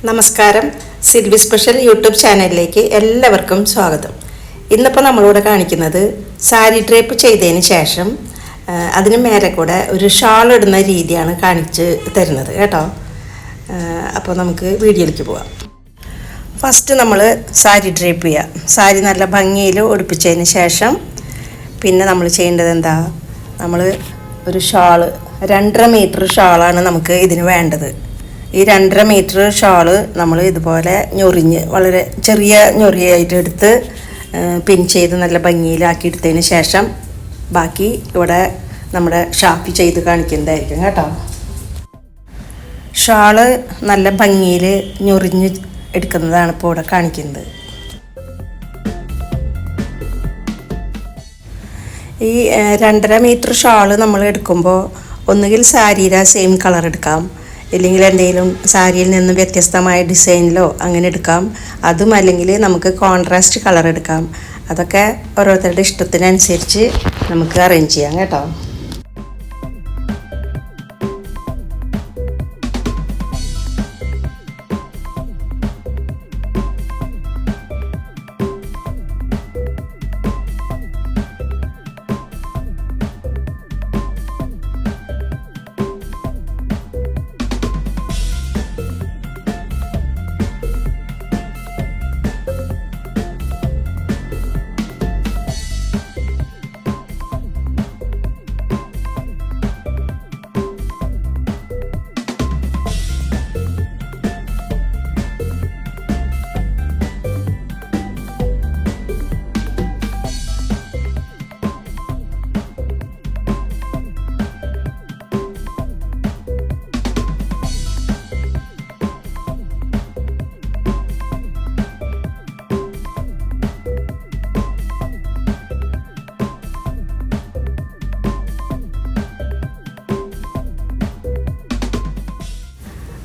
നമസ്കാരം. Silvy special YouTube ചാനലിലേക്ക് എല്ലാവർക്കും സ്വാഗതം. ഇന്നിപ്പോൾ നമ്മളിവിടെ കാണിക്കുന്നത് സാരി ഡ്രേപ്പ് ചെയ്തതിന് ശേഷം അതിന് മേലെ കൂടെ ഒരു ഷാൾ ഇടുന്ന രീതിയാണ് കാണിച്ച് തരുന്നത് കേട്ടോ. അപ്പോൾ നമുക്ക് വീഡിയോയിലേക്ക് പോവാം. ഫസ്റ്റ് നമ്മൾ സാരി ഡ്രേപ്പ് ചെയ്യുക. സാരി നല്ല ഭംഗിയിൽ ഒടിപ്പിച്ചതിന് ശേഷം പിന്നെ നമ്മൾ ചെയ്യേണ്ടത് എന്താ, നമ്മൾ ഒരു ഷാള് 2.5 മീറ്റർ ഷാളാണ് നമുക്ക് ഇതിന് വേണ്ടത്. ഈ 2.5 മീറ്റർ ഷാള് നമ്മൾ ഇതുപോലെ ഞൊറിഞ്ഞ് വളരെ ചെറിയ ഞൊറിയായിട്ട് എടുത്ത് പിൻ ചെയ്ത് നല്ല ഭംഗിയിലാക്കി എടുത്തതിന് ശേഷം ബാക്കി ഇവിടെ നമ്മുടെ ഷാപ്പി ചെയ്ത് കാണിക്കുന്നതായിരിക്കും കേട്ടോ. ഷാള് നല്ല ഭംഗിയിൽ ഞൊറിഞ്ഞ് എടുക്കുന്നതാണ് ഇപ്പോൾ ഇവിടെ കാണിക്കുന്നത്. ഈ 2.5 മീറ്റർ ഷാള് നമ്മൾ എടുക്കുമ്പോൾ ഒന്നുകിൽ സാരിയുടെ സെയിം കളർ എടുക്കാം, ഇല്ലെങ്കിൽ എന്തെങ്കിലും സാരിയിൽ നിന്ന് വ്യത്യസ്തമായ ഡിസൈനിലോ അങ്ങനെ എടുക്കാം. അതും അല്ലെങ്കിൽ നമുക്ക് കോൺട്രാസ്റ്റ് കളർ എടുക്കാം. അതൊക്കെ ഓരോരുത്തരുടെ ഇഷ്ടത്തിനനുസരിച്ച് നമുക്ക് അറേഞ്ച് ചെയ്യാം കേട്ടോ.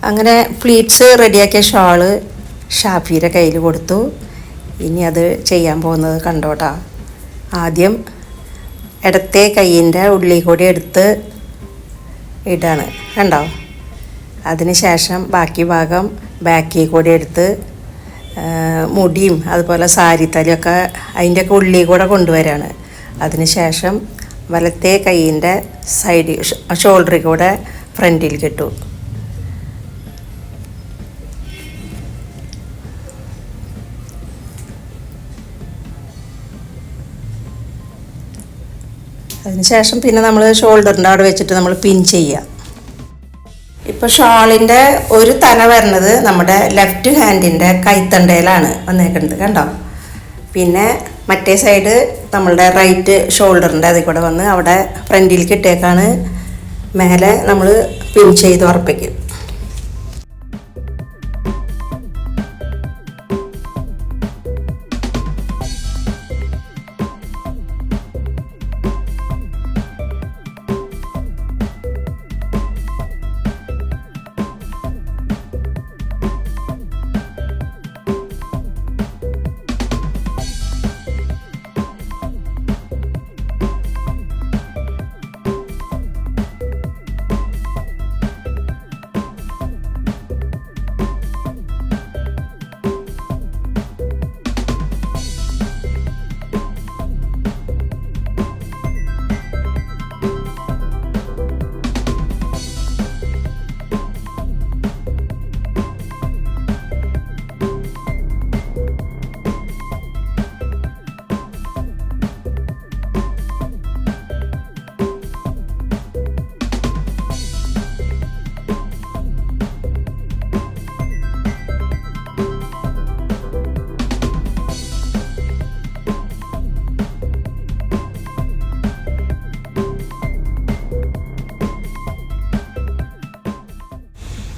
അങ്ങനെ ഫ്ലീറ്റ്സ് റെഡിയാക്കിയ ഷാള് ഷാഫിയുടെ കയ്യിൽ കൊടുത്തു. ഇനി അത് ചെയ്യാൻ പോകുന്നത് കണ്ടോട്ടാ. ആദ്യം ഇടത്തെ കയ്യിൻ്റെ ഉള്ളിൽ കൂടി എടുത്ത് ഇടാണ് കണ്ടോ. അതിന് ശേഷം ബാക്കി ഭാഗം ബാക്കിൽ കൂടി എടുത്ത് മുടിയും അതുപോലെ സാരിത്തലയൊക്കെ അതിൻ്റെയൊക്കെ ഉള്ളിൽ കൂടെ കൊണ്ടുവരാണ്. അതിന് ശേഷം വലത്തെ കയ്യിൻ്റെ സൈഡിൽ ഷോൾഡറിൽ കൂടെ ഫ്രണ്ടിൽ കിട്ടും. അതിനുശേഷം പിന്നെ നമ്മൾ ഷോൾഡറിൻ്റെ അവിടെ വെച്ചിട്ട് നമ്മൾ പിൻ ചെയ്യുക. ഇപ്പോൾ ഷാളിൻ്റെ ഒരു തല വരുന്നത് നമ്മുടെ ലെഫ്റ്റ് ഹാൻഡിൻ്റെ കൈത്തണ്ടയിലാണ് വന്നേക്കുന്നത് കണ്ടോ. പിന്നെ മറ്റേ സൈഡ് നമ്മളുടെ റൈറ്റ് ഷോൾഡറിൻ്റെ അതിൽ കൂടെ വന്ന് അവിടെ ഫ്രണ്ടിൽ കിട്ടിയേക്കാണ് മേലെ നമ്മൾ പിൻ ചെയ്ത് ഉറപ്പിക്കും.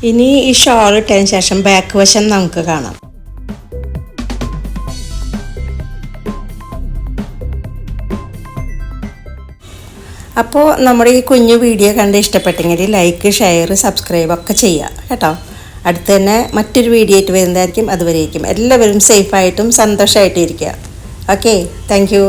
ഇനി ഈ ഷാൾ ഇട്ടതിന് ശേഷം ബാക്ക് വശം നമുക്ക് കാണാം. അപ്പോൾ നമ്മുടെ ഈ കുഞ്ഞു വീഡിയോ കണ്ട് ഇഷ്ടപ്പെട്ടെങ്കിൽ ലൈക്ക്, ഷെയർ, സബ്സ്ക്രൈബ് ഒക്കെ ചെയ്യുക കേട്ടോ. അടുത്ത് തന്നെ മറ്റൊരു വീഡിയോ ആയിട്ട് വരുന്നതായിരിക്കും. അതുവരേക്കും എല്ലാവരും സേഫായിട്ടും സന്തോഷമായിട്ടും ഇരിക്കുക. Okay, thank you.